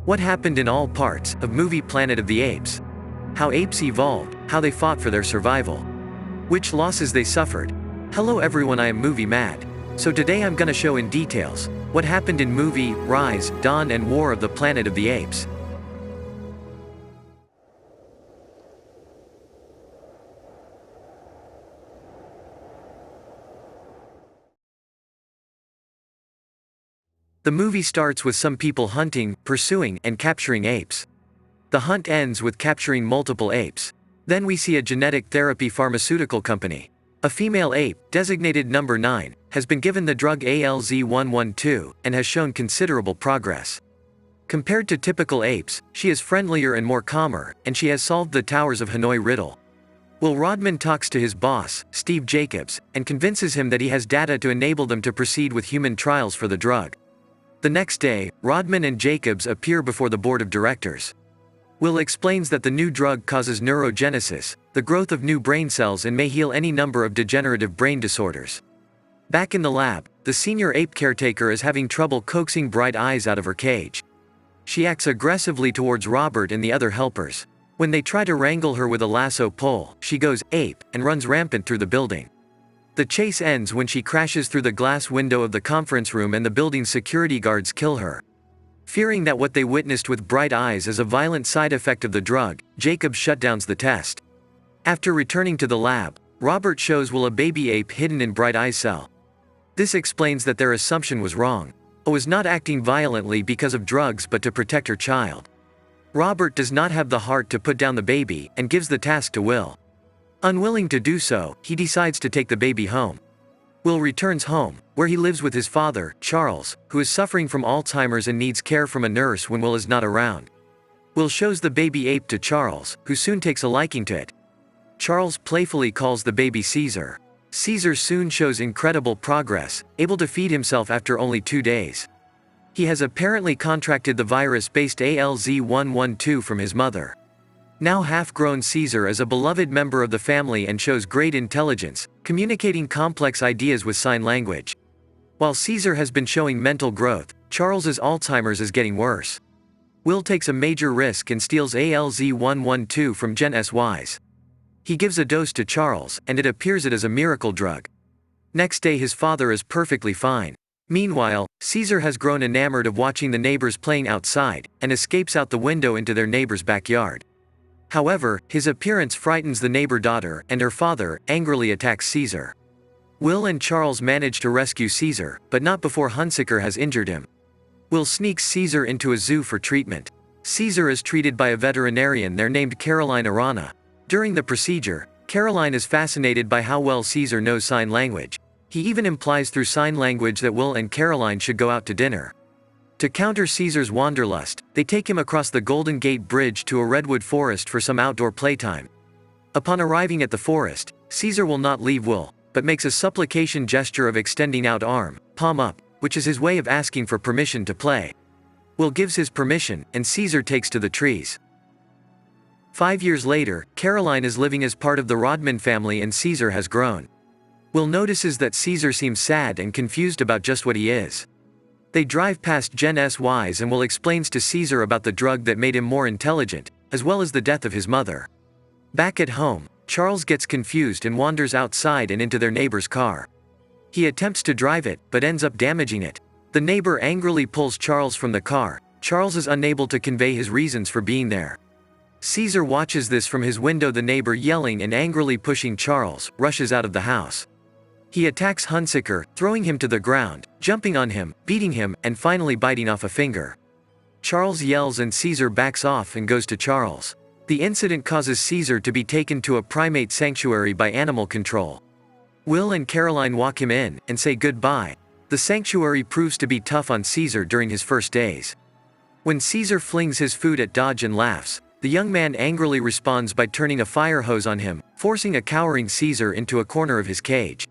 What happened in all parts of movie Planet of the Apes? How apes evolved, how they fought for their survival. Which losses they suffered. Hello everyone, I am Movie Mad. So today I'm gonna show in details what happened in movie Rise, Dawn and War of the Planet of the Apes. The movie starts with some people hunting, pursuing, and capturing apes. The hunt ends with capturing multiple apes. Then we see a genetic therapy pharmaceutical company. A female ape, designated number 9, has been given the drug ALZ-112 and has shown considerable progress. Compared to typical apes, she is friendlier and more calmer, and she has solved the Towers of Hanoi riddle. Will Rodman talks to his boss, Steve Jacobs, and convinces him that he has data to enable them to proceed with human trials for the drug. The next day, Rodman and Jacobs appear before the board of directors. Will explains that the new drug causes neurogenesis, the growth of new brain cells, and may heal any number of degenerative brain disorders. Back in the lab, the senior ape caretaker is having trouble coaxing Bright Eyes out of her cage. She acts aggressively towards Robert and the other helpers. When they try to wrangle her with a lasso pole, she goes ape and runs rampant through the building. The chase ends when she crashes through the glass window of the conference room and the building's security guards kill her. Fearing that what they witnessed with Bright Eyes is a violent side effect of the drug, Jacob shutdowns the test. After returning to the lab, Robert shows Will a baby ape hidden in Bright Eyes' cell. This explains that their assumption was wrong. O is not acting violently because of drugs but to protect her child. Robert does not have the heart to put down the baby and gives the task to Will. Unwilling to do so, he decides to take the baby home. Will returns home, where he lives with his father, Charles, who is suffering from Alzheimer's and needs care from a nurse when Will is not around. Will shows the baby ape to Charles, who soon takes a liking to it. Charles playfully calls the baby Caesar. Caesar soon shows incredible progress, able to feed himself after only 2 days. He has apparently contracted the virus-based ALZ-112 from his mother. Now half-grown Caesar is a beloved member of the family and shows great intelligence, communicating complex ideas with sign language. While Caesar has been showing mental growth, Charles's Alzheimer's is getting worse. Will takes a major risk and steals ALZ-112 from Gen S's. He gives a dose to Charles, and it appears it is a miracle drug. Next day his father is perfectly fine. Meanwhile, Caesar has grown enamored of watching the neighbors playing outside, and escapes out the window into their neighbor's backyard. However, his appearance frightens the neighbor daughter, and her father angrily attacks Caesar. Will and Charles manage to rescue Caesar, but not before Hunsaker has injured him. Will sneaks Caesar into a zoo for treatment. Caesar is treated by a veterinarian there named Caroline Arana. During the procedure, Caroline is fascinated by how well Caesar knows sign language. He even implies through sign language that Will and Caroline should go out to dinner. To counter Caesar's wanderlust, they take him across the Golden Gate Bridge to a redwood forest for some outdoor playtime. Upon arriving at the forest, Caesar will not leave Will, but makes a supplication gesture of extending out arm, palm up, which is his way of asking for permission to play. Will gives his permission, and Caesar takes to the trees. 5 years later, Caroline is living as part of the Rodman family and Caesar has grown. Will notices that Caesar seems sad and confused about just what he is. They drive past Gen S's and Will explains to Caesar about the drug that made him more intelligent, as well as the death of his mother. Back at home, Charles gets confused and wanders outside and into their neighbor's car. He attempts to drive it, but ends up damaging it. The neighbor angrily pulls Charles from the car. Charles is unable to convey his reasons for being there. Caesar watches this from his window. The neighbor yelling and angrily pushing Charles, rushes out of the house. He attacks Hunsaker, throwing him to the ground, jumping on him, beating him, and finally biting off a finger. Charles yells and Caesar backs off and goes to Charles. The incident causes Caesar to be taken to a primate sanctuary by animal control. Will and Caroline walk him in and say goodbye. The sanctuary proves to be tough on Caesar during his first days. When Caesar flings his food at Dodge and laughs, the young man angrily responds by turning a fire hose on him, forcing a cowering Caesar into a corner of his cage.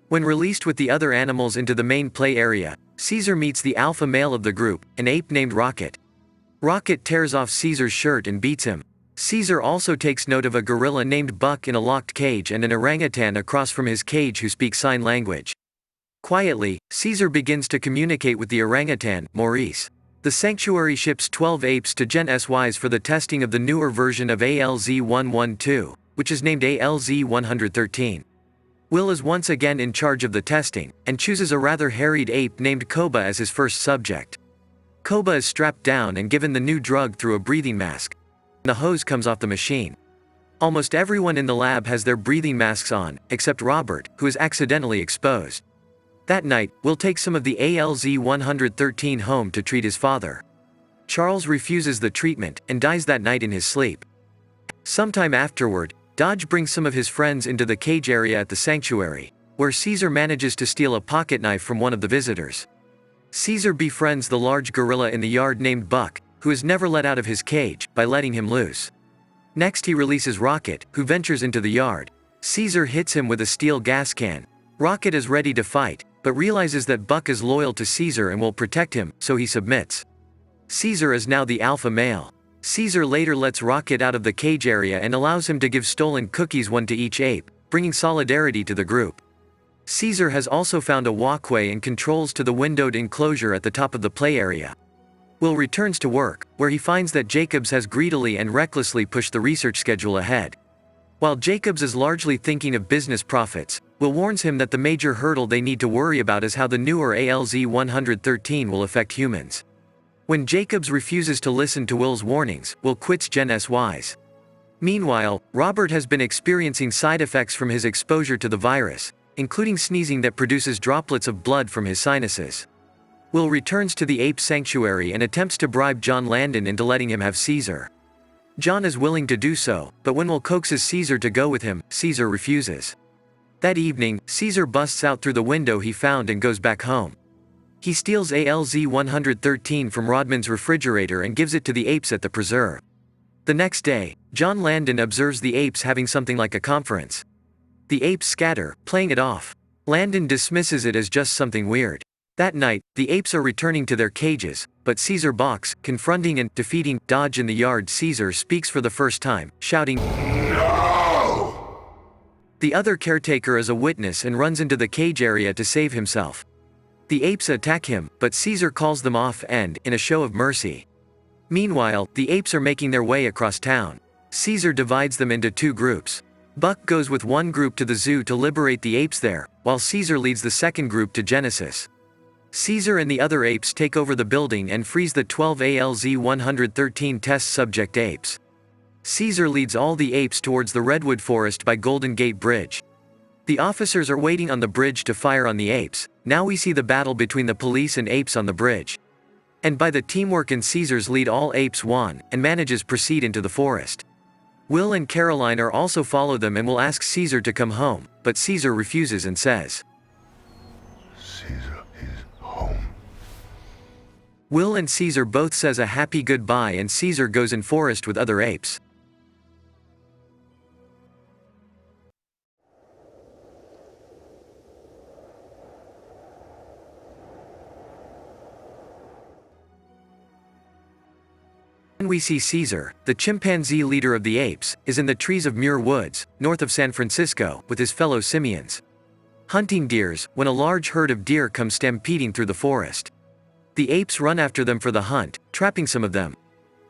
When released with the other animals into the main play area, Caesar meets the alpha male of the group, an ape named Rocket. Rocket tears off Caesar's shirt and beats him. Caesar also takes note of a gorilla named Buck in a locked cage and an orangutan across from his cage who speaks sign language. Quietly, Caesar begins to communicate with the orangutan, Maurice. The sanctuary ships 12 apes to Gen Sys for the testing of the newer version of ALZ-112, which is named ALZ-113. Will is once again in charge of the testing, and chooses a rather harried ape named Koba as his first subject. Koba is strapped down and given the new drug through a breathing mask. The hose comes off the machine. Almost everyone in the lab has their breathing masks on, except Robert, who is accidentally exposed. That night, Will takes some of the ALZ-113 home to treat his father. Charles refuses the treatment, and dies that night in his sleep. Sometime afterward, Dodge brings some of his friends into the cage area at the sanctuary, where Caesar manages to steal a pocket knife from one of the visitors. Caesar befriends the large gorilla in the yard named Buck, who is never let out of his cage, by letting him loose. Next he releases Rocket, who ventures into the yard. Caesar hits him with a steel gas can. Rocket is ready to fight, but realizes that Buck is loyal to Caesar and will protect him, so he submits. Caesar is now the alpha male. Caesar later lets Rocket out of the cage area and allows him to give stolen cookies, one to each ape, bringing solidarity to the group. Caesar has also found a walkway and controls to the windowed enclosure at the top of the play area. Will returns to work, where he finds that Jacobs has greedily and recklessly pushed the research schedule ahead. While Jacobs is largely thinking of business profits, Will warns him that the major hurdle they need to worry about is how the newer ALZ-113 will affect humans. When Jacobs refuses to listen to Will's warnings, Will quits Gen Sys. Meanwhile, Robert has been experiencing side effects from his exposure to the virus, including sneezing that produces droplets of blood from his sinuses. Will returns to the ape sanctuary and attempts to bribe John Landon into letting him have Caesar. John is willing to do so, but when Will coaxes Caesar to go with him, Caesar refuses. That evening, Caesar busts out through the window he found and goes back home. He steals ALZ-113 from Rodman's refrigerator and gives it to the apes at the preserve. The next day, John Landon observes the apes having something like a conference. The apes scatter, playing it off. Landon dismisses it as just something weird. That night, the apes are returning to their cages, but Caesar balks, confronting and defeating Dodge in the yard. Caesar speaks for the first time, shouting, "No!" The other caretaker is a witness and runs into the cage area to save himself. The apes attack him, but Caesar calls them off and, in a show of mercy. Meanwhile, the apes are making their way across town. Caesar divides them into two groups. Buck goes with one group to the zoo to liberate the apes there, while Caesar leads the second group to Genesis. Caesar and the other apes take over the building and freeze the 12 ALZ-113 test subject apes. Caesar leads all the apes towards the redwood forest by Golden Gate Bridge. The officers are waiting on the bridge to fire on the apes. Now we see the battle between the police and apes on the bridge. And by the teamwork and Caesar's lead, all apes won, and manages proceed into the forest. Will and Caroline are also follow them and will ask Caesar to come home, but Caesar refuses and says, "Caesar is home." Will and Caesar both says a happy goodbye and Caesar goes in forest with other apes. Then we see Caesar, the chimpanzee leader of the apes, is in the trees of Muir Woods, north of San Francisco, with his fellow simians. Hunting deers, when a large herd of deer comes stampeding through the forest. The apes run after them for the hunt, trapping some of them.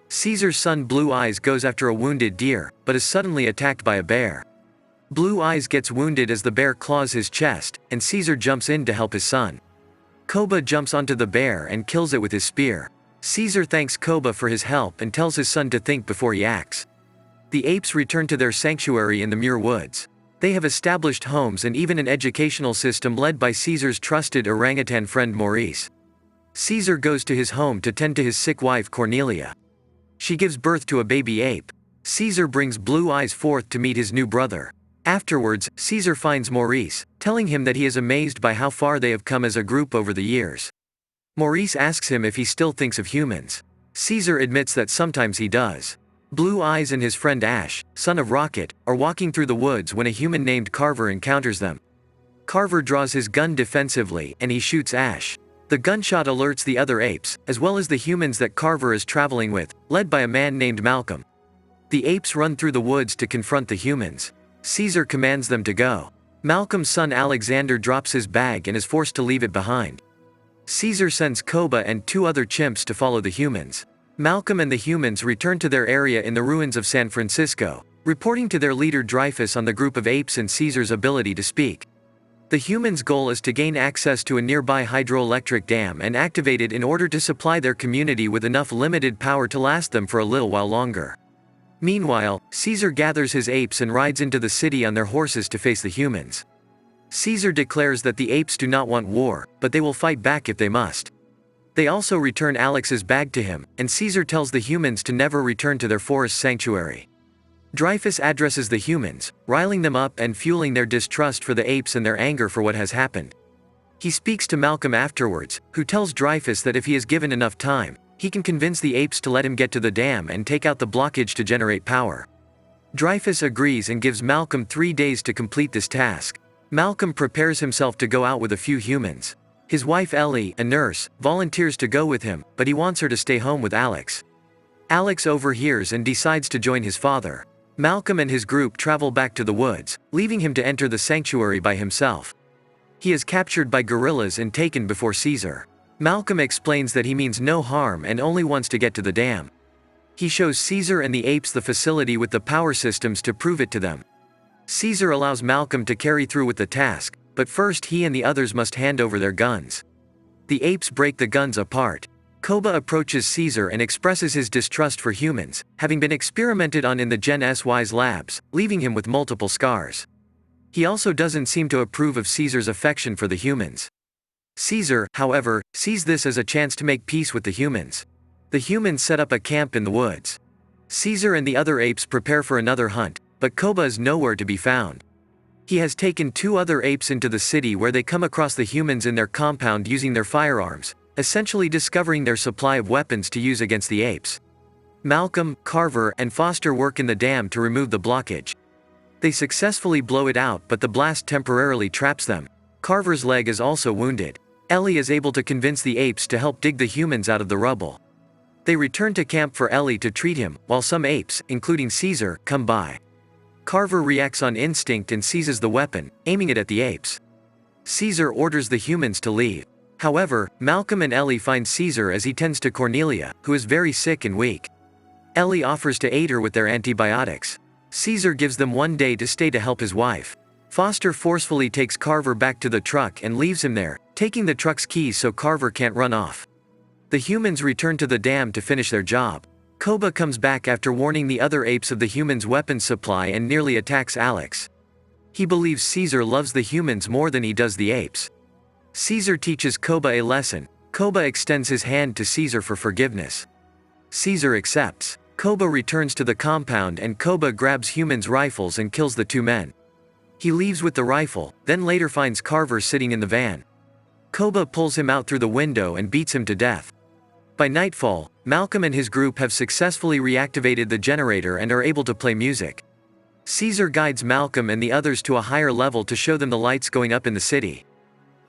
Caesar's son Blue Eyes goes after a wounded deer, but is suddenly attacked by a bear. Blue Eyes gets wounded as the bear claws his chest, and Caesar jumps in to help his son. Koba jumps onto the bear and kills it with his spear. Caesar thanks Koba for his help and tells his son to think before he acts. The apes return to their sanctuary in the Muir Woods. They have established homes and even an educational system led by Caesar's trusted orangutan friend Maurice. Caesar goes to his home to tend to his sick wife Cornelia. She gives birth to a baby ape. Caesar brings Blue Eyes forth to meet his new brother. Afterwards, Caesar finds Maurice, telling him that he is amazed by how far they have come as a group over the years. Maurice asks him if he still thinks of humans. Caesar admits that sometimes he does. Blue Eyes and his friend Ash, son of Rocket, are walking through the woods when a human named Carver encounters them. Carver draws his gun defensively and he shoots Ash. The gunshot alerts the other apes, as well as the humans that Carver is traveling with, led by a man named Malcolm. The apes run through the woods to confront the humans. Caesar commands them to go. Malcolm's son Alexander drops his bag and is forced to leave it behind. Caesar sends Koba and 2 other chimps to follow the humans. Malcolm and the humans return to their area in the ruins of San Francisco, reporting to their leader Dreyfus on the group of apes and Caesar's ability to speak. The humans' goal is to gain access to a nearby hydroelectric dam and activate it in order to supply their community with enough limited power to last them for a little while longer. Meanwhile, Caesar gathers his apes and rides into the city on their horses to face the humans. Caesar declares that the apes do not want war, but they will fight back if they must. They also return Alex's bag to him, and Caesar tells the humans to never return to their forest sanctuary. Dreyfus addresses the humans, riling them up and fueling their distrust for the apes and their anger for what has happened. He speaks to Malcolm afterwards, who tells Dreyfus that if he is given enough time, he can convince the apes to let him get to the dam and take out the blockage to generate power. Dreyfus agrees and gives Malcolm 3 days to complete this task. Malcolm prepares himself to go out with a few humans. His wife Ellie, a nurse, volunteers to go with him, but he wants her to stay home with Alex. Alex overhears and decides to join his father. Malcolm and his group travel back to the woods, leaving him to enter the sanctuary by himself. He is captured by guerrillas and taken before Caesar. Malcolm explains that he means no harm and only wants to get to the dam. He shows Caesar and the apes the facility with the power systems to prove it to them. Caesar allows Malcolm to carry through with the task, but first he and the others must hand over their guns. The apes break the guns apart. Koba approaches Caesar and expresses his distrust for humans, having been experimented on in the Gen Sy's labs, leaving him with multiple scars. He also doesn't seem to approve of Caesar's affection for the humans. Caesar, however, sees this as a chance to make peace with the humans. The humans set up a camp in the woods. Caesar and the other apes prepare for another hunt, but Koba is nowhere to be found. He has taken 2 other apes into the city where they come across the humans in their compound using their firearms, essentially discovering their supply of weapons to use against the apes. Malcolm, Carver, and Foster work in the dam to remove the blockage. They successfully blow it out, but the blast temporarily traps them. Carver's leg is also wounded. Ellie is able to convince the apes to help dig the humans out of the rubble. They return to camp for Ellie to treat him, while some apes, including Caesar, come by. Carver reacts on instinct and seizes the weapon, aiming it at the apes. Caesar orders the humans to leave. However, Malcolm and Ellie find Caesar as he tends to Cornelia, who is very sick and weak. Ellie offers to aid her with their antibiotics. Caesar gives them 1 day to stay to help his wife. Foster forcefully takes Carver back to the truck and leaves him there, taking the truck's keys so Carver can't run off. The humans return to the dam to finish their job. Koba comes back after warning the other apes of the humans' weapons supply and nearly attacks Alex. He believes Caesar loves the humans more than he does the apes. Caesar teaches Koba a lesson. Koba extends his hand to Caesar for forgiveness. Caesar accepts. Koba returns to the compound and Koba grabs humans' rifles and kills the 2 men. He leaves with the rifle, then later finds Carver sitting in the van. Koba pulls him out through the window and beats him to death. By nightfall, Malcolm and his group have successfully reactivated the generator and are able to play music. Caesar guides Malcolm and the others to a higher level to show them the lights going up in the city.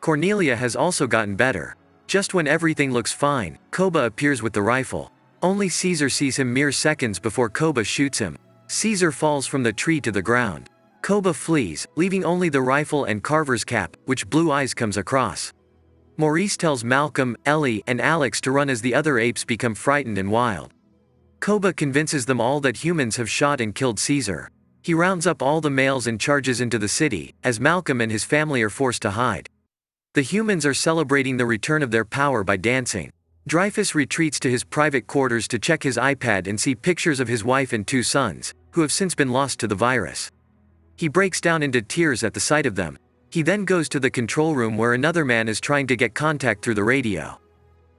Cornelia has also gotten better. Just when everything looks fine, Koba appears with the rifle. Only Caesar sees him mere seconds before Koba shoots him. Caesar falls from the tree to the ground. Koba flees, leaving only the rifle and Carver's cap, which Blue Eyes comes across. Maurice tells Malcolm, Ellie, and Alex to run as the other apes become frightened and wild. Koba convinces them all that humans have shot and killed Caesar. He rounds up all the males and charges into the city, as Malcolm and his family are forced to hide. The humans are celebrating the return of their power by dancing. Dreyfus retreats to his private quarters to check his iPad and see pictures of his wife and 2 sons, who have since been lost to the virus. He breaks down into tears at the sight of them. He then goes to the control room where another man is trying to get contact through the radio.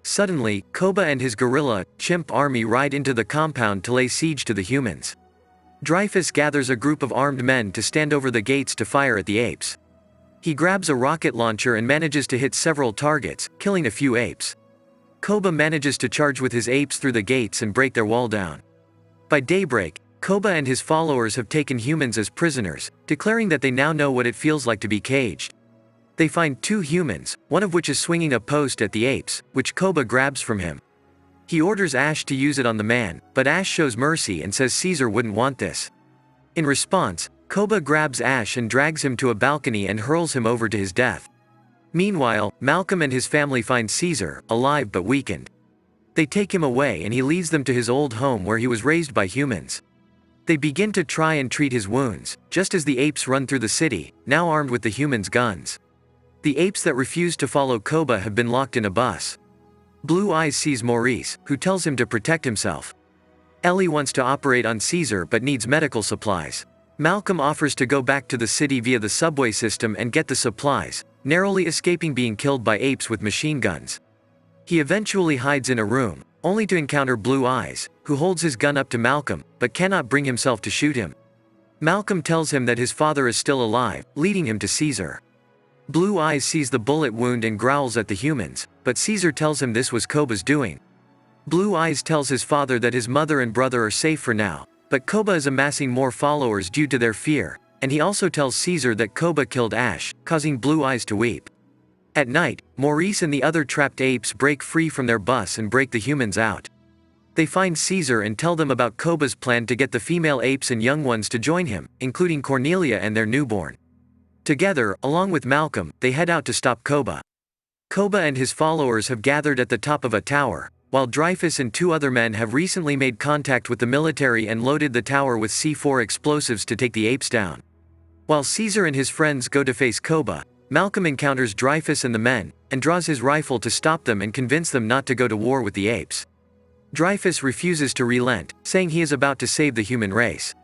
Suddenly, Koba and his gorilla, chimp army ride into the compound to lay siege to the humans. Dreyfus gathers a group of armed men to stand over the gates to fire at the apes. He grabs a rocket launcher and manages to hit several targets, killing a few apes. Koba manages to charge with his apes through the gates and break their wall down. By daybreak, Koba and his followers have taken humans as prisoners, declaring that they now know what it feels like to be caged. They find 2 humans, one of which is swinging a post at the apes, which Koba grabs from him. He orders Ash to use it on the man, but Ash shows mercy and says Caesar wouldn't want this. In response, Koba grabs Ash and drags him to a balcony and hurls him over to his death. Meanwhile, Malcolm and his family find Caesar, alive but weakened. They take him away and he leads them to his old home where he was raised by humans. They begin to try and treat his wounds, just as the apes run through the city, now armed with the humans' guns. The apes that refuse to follow Koba have been locked in a bus. Blue Eyes sees Maurice, who tells him to protect himself. Ellie wants to operate on Caesar but needs medical supplies. Malcolm offers to go back to the city via the subway system and get the supplies, narrowly escaping being killed by apes with machine guns. He eventually hides in a room, only to encounter Blue Eyes, who holds his gun up to Malcolm, but cannot bring himself to shoot him. Malcolm tells him that his father is still alive, leading him to Caesar. Blue Eyes sees the bullet wound and growls at the humans, but Caesar tells him this was Koba's doing. Blue Eyes tells his father that his mother and brother are safe for now, but Koba is amassing more followers due to their fear, and he also tells Caesar that Koba killed Ash, causing Blue Eyes to weep. At night, Maurice and the other trapped apes break free from their bus and break the humans out. They find Caesar and tell them about Koba's plan to get the female apes and young ones to join him, including Cornelia and their newborn. Together, along with Malcolm, they head out to stop Koba. Koba and his followers have gathered at the top of a tower, while Dreyfus and 2 other men have recently made contact with the military and loaded the tower with C4 explosives to take the apes down. While Caesar and his friends go to face Koba, Malcolm encounters Dreyfus and the men, and draws his rifle to stop them and convince them not to go to war with the apes. Dreyfus refuses to relent, saying he is about to save the human race.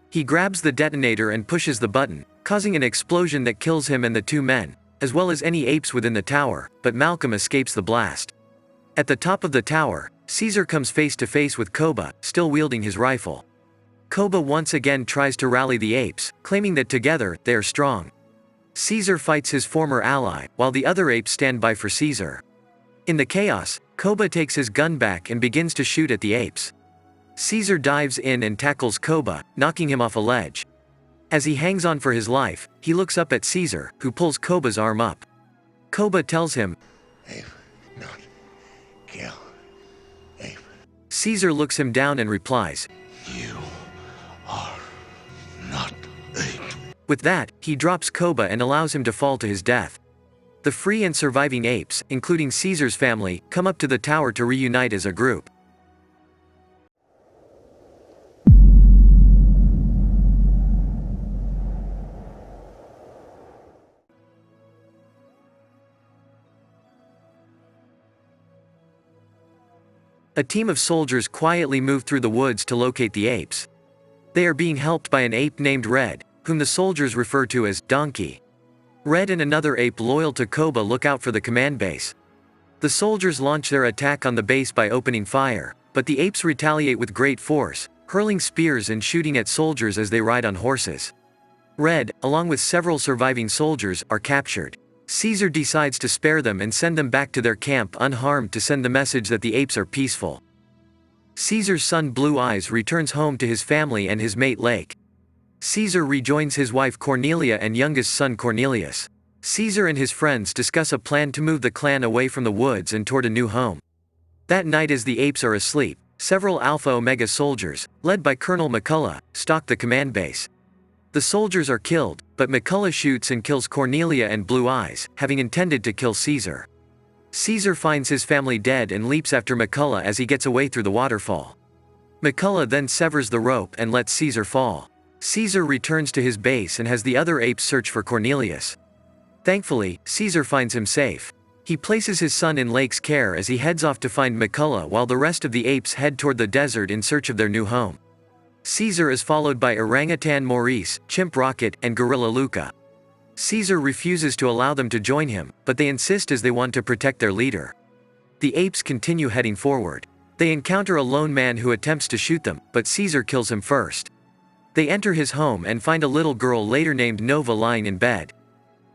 He grabs the detonator and pushes the button, causing an explosion that kills him and the 2 men, as well as any apes within the tower, but Malcolm escapes the blast. At the top of the tower, Caesar comes face to face with Koba, still wielding his rifle. Koba once again tries to rally the apes, claiming that together, they are strong. Caesar fights his former ally, while the other apes stand by for Caesar. In the chaos, Koba takes his gun back and begins to shoot at the apes. Caesar dives in and tackles Koba, knocking him off a ledge. As he hangs on for his life, he looks up at Caesar, who pulls Koba's arm up. Koba tells him, Ape, not kill. Ape. Caesar looks him down and replies, You are not ape. With that, he drops Koba and allows him to fall to his death. The free and surviving apes, including Caesar's family, come up to the tower to reunite as a group. A team of soldiers quietly move through the woods to locate the apes. They are being helped by an ape named Red, whom the soldiers refer to as Donkey. Red and another ape loyal to Koba look out for the command base. The soldiers launch their attack on the base by opening fire, but the apes retaliate with great force, hurling spears and shooting at soldiers as they ride on horses. Red, along with several surviving soldiers, are captured. Caesar decides to spare them and send them back to their camp unharmed to send the message that the apes are peaceful. Caesar's son Blue Eyes returns home to his family and his mate Lake. Caesar rejoins his wife Cornelia and youngest son Cornelius. Caesar and his friends discuss a plan to move the clan away from the woods and toward a new home. That night as the apes are asleep, several Alpha Omega soldiers, led by Colonel McCullough, stalk the command base. The soldiers are killed, but McCullough shoots and kills Cornelia and Blue Eyes, having intended to kill Caesar. Caesar finds his family dead and leaps after McCullough as he gets away through the waterfall. McCullough then severs the rope and lets Caesar fall. Caesar returns to his base and has the other apes search for Cornelius. Thankfully, Caesar finds him safe. He places his son in Lake's care as he heads off to find McCullough while the rest of the apes head toward the desert in search of their new home. Caesar is followed by Orangutan Maurice, Chimp Rocket, and Gorilla Luca. Caesar refuses to allow them to join him, but they insist as they want to protect their leader. The apes continue heading forward. They encounter a lone man who attempts to shoot them, but Caesar kills him first. They enter his home and find a little girl later named Nova lying in bed.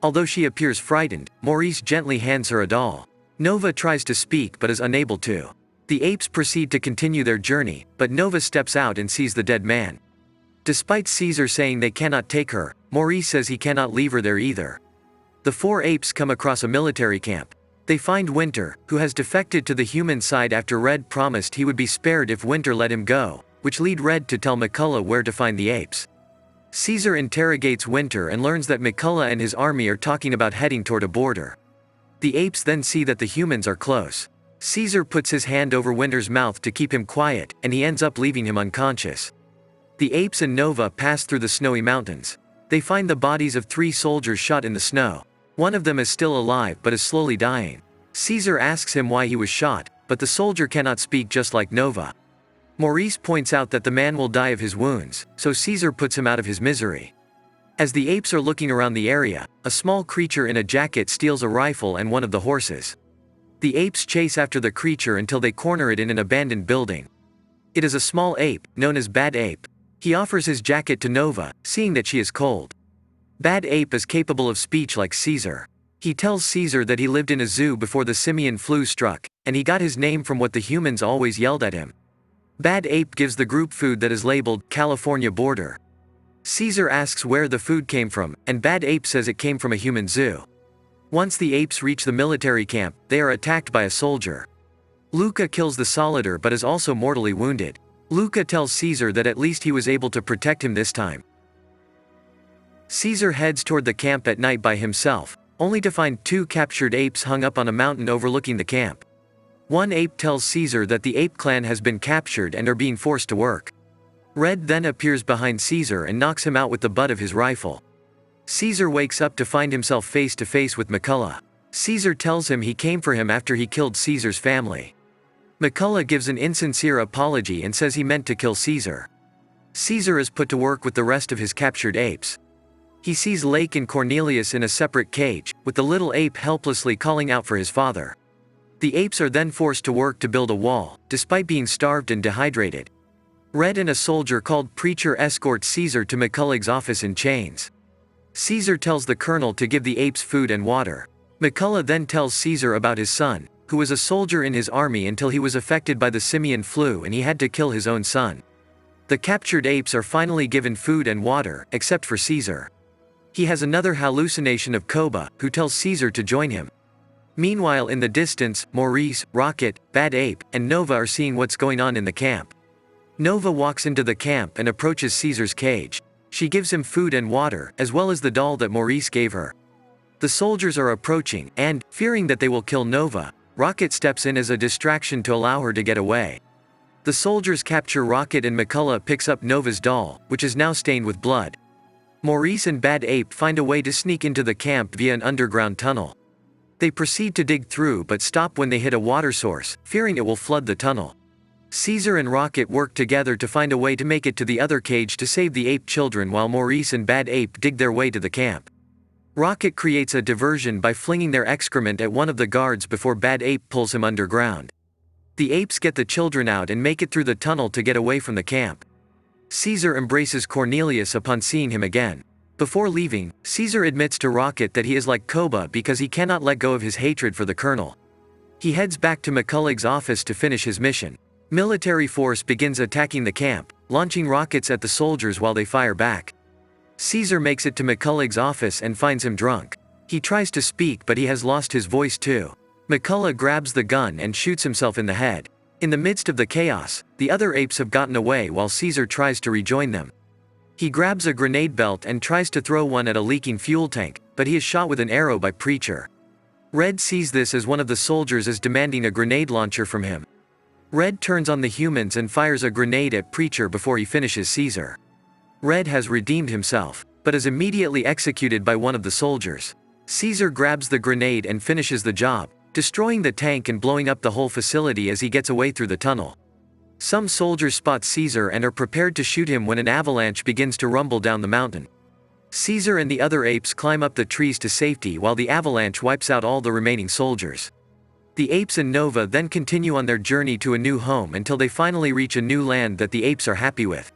Although she appears frightened, Maurice gently hands her a doll. Nova tries to speak but is unable to. The apes proceed to continue their journey, but Nova steps out and sees the dead man. Despite Caesar saying they cannot take her, Maurice says he cannot leave her there either. The 4 apes come across a military camp. They find Winter, who has defected to the human side after Red promised he would be spared if Winter let him go, which lead Red to tell McCullough where to find the apes. Caesar interrogates Winter and learns that McCullough and his army are talking about heading toward a border. The apes then see that the humans are close. Caesar puts his hand over Winter's mouth to keep him quiet, and he ends up leaving him unconscious. The apes and Nova pass through the snowy mountains. They find the bodies of 3 soldiers shot in the snow. One of them is still alive but is slowly dying. Caesar asks him why he was shot, but the soldier cannot speak just like Nova. Maurice points out that the man will die of his wounds, so Caesar puts him out of his misery. As the apes are looking around the area, a small creature in a jacket steals a rifle and one of the horses. The apes chase after the creature until they corner it in an abandoned building. It is a small ape, known as Bad Ape. He offers his jacket to Nova, seeing that she is cold. Bad Ape is capable of speech like Caesar. He tells Caesar that he lived in a zoo before the simian flu struck, and he got his name from what the humans always yelled at him. Bad Ape gives the group food that is labeled California Border. Caesar asks where the food came from, and Bad Ape says it came from a human zoo. Once the apes reach the military camp, they are attacked by a soldier. Luca kills the Solider but is also mortally wounded. Luca tells Caesar that at least he was able to protect him this time. Caesar heads toward the camp at night by himself, only to find 2 captured apes hung up on a mountain overlooking the camp. One ape tells Caesar that the ape clan has been captured and are being forced to work. Red then appears behind Caesar and knocks him out with the butt of his rifle. Caesar wakes up to find himself face to face with McCullough. Caesar tells him he came for him after he killed Caesar's family. McCullough gives an insincere apology and says he meant to kill Caesar. Caesar is put to work with the rest of his captured apes. He sees Lake and Cornelius in a separate cage, with the little ape helplessly calling out for his father. The apes are then forced to work to build a wall, despite being starved and dehydrated. Red and a soldier called Preacher escort Caesar to McCullough's office in chains. Caesar tells the colonel to give the apes food and water. McCullough then tells Caesar about his son, who was a soldier in his army until he was affected by the simian flu and he had to kill his own son. The captured apes are finally given food and water, except for Caesar. He has another hallucination of Koba, who tells Caesar to join him. Meanwhile in the distance, Maurice, Rocket, Bad Ape, and Nova are seeing what's going on in the camp. Nova walks into the camp and approaches Caesar's cage. She gives him food and water, as well as the doll that Maurice gave her. The soldiers are approaching, and, fearing that they will kill Nova, Rocket steps in as a distraction to allow her to get away. The soldiers capture Rocket and McCullough picks up Nova's doll, which is now stained with blood. Maurice and Bad Ape find a way to sneak into the camp via an underground tunnel. They proceed to dig through but stop when they hit a water source, fearing it will flood the tunnel. Caesar and Rocket work together to find a way to make it to the other cage to save the ape children while Maurice and Bad Ape dig their way to the camp. Rocket creates a diversion by flinging their excrement at one of the guards before Bad Ape pulls him underground. The apes get the children out and make it through the tunnel to get away from the camp. Caesar embraces Cornelius upon seeing him again. Before leaving, Caesar admits to Rocket that he is like Koba because he cannot let go of his hatred for the colonel. He heads back to McCullough's office to finish his mission. Military force begins attacking the camp, launching rockets at the soldiers while they fire back. Caesar makes it to McCullough's office and finds him drunk. He tries to speak but he has lost his voice too. McCullough grabs the gun and shoots himself in the head. In the midst of the chaos, the other apes have gotten away while Caesar tries to rejoin them. He grabs a grenade belt and tries to throw one at a leaking fuel tank, but he is shot with an arrow by Preacher. Red sees this as one of the soldiers is demanding a grenade launcher from him. Red turns on the humans and fires a grenade at Preacher before he finishes Caesar. Red has redeemed himself, but is immediately executed by one of the soldiers. Caesar grabs the grenade and finishes the job, destroying the tank and blowing up the whole facility as he gets away through the tunnel. Some soldiers spot Caesar and are prepared to shoot him when an avalanche begins to rumble down the mountain. Caesar and the other apes climb up the trees to safety while the avalanche wipes out all the remaining soldiers. The apes and Nova then continue on their journey to a new home until they finally reach a new land that the apes are happy with.